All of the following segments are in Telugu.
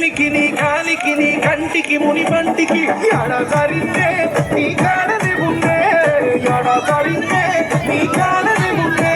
చెలికి నీ కాలికి నీ కంటికి ముని పంటికి ఎడసరిందే నీ కాడని ఉండే ఎడసరిందే నీ కాడని ఉండే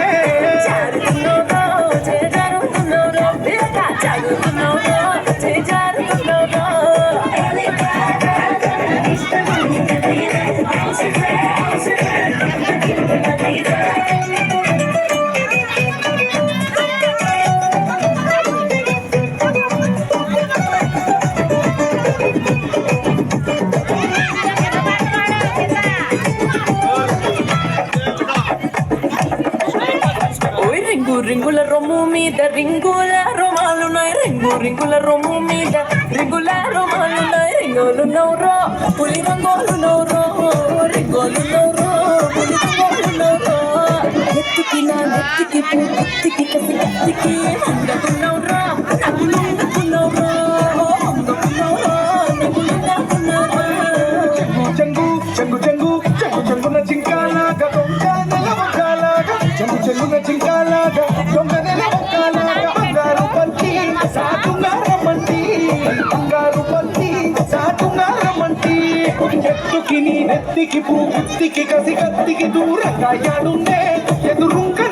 రింగుల రొమ్ము మీద రింగుల రొమాలున్నాయి రింగుల రొమ్ము మీద రింగుల రొమాలున్నాయి రింగులు నవ్వురో పులి రంగోలు నవ్వురో రింగోలు నవ్వురో పులి రంగోలు నవ్వురో ఎత్తికి నా నెత్తికి పూర్తికి కసి కత్తికి ఉండకున్నవ్వురో నవ్వులు ఉండకున్నవ్వురో ఉండకున్నవ్వురో నవ్వులు ఉండకున్నవ్వురో చెంగు చెంగు చెంగు చెంగు చెంగున చింకాలాగా దొంగ నెలవకాలాగా చెంగు చెంగున చింకాలాగా దొంగ నెలవకాలాగా బంగారు పంచి సాటుగా రమ్మంటి బంగారు పంచి సాటుగా రమ్మంటి ఎత్తుకి నీ నెత్తికి పుత్తికి కసి కత్తికి దూరంగా యాడుండే ఎదురుంగా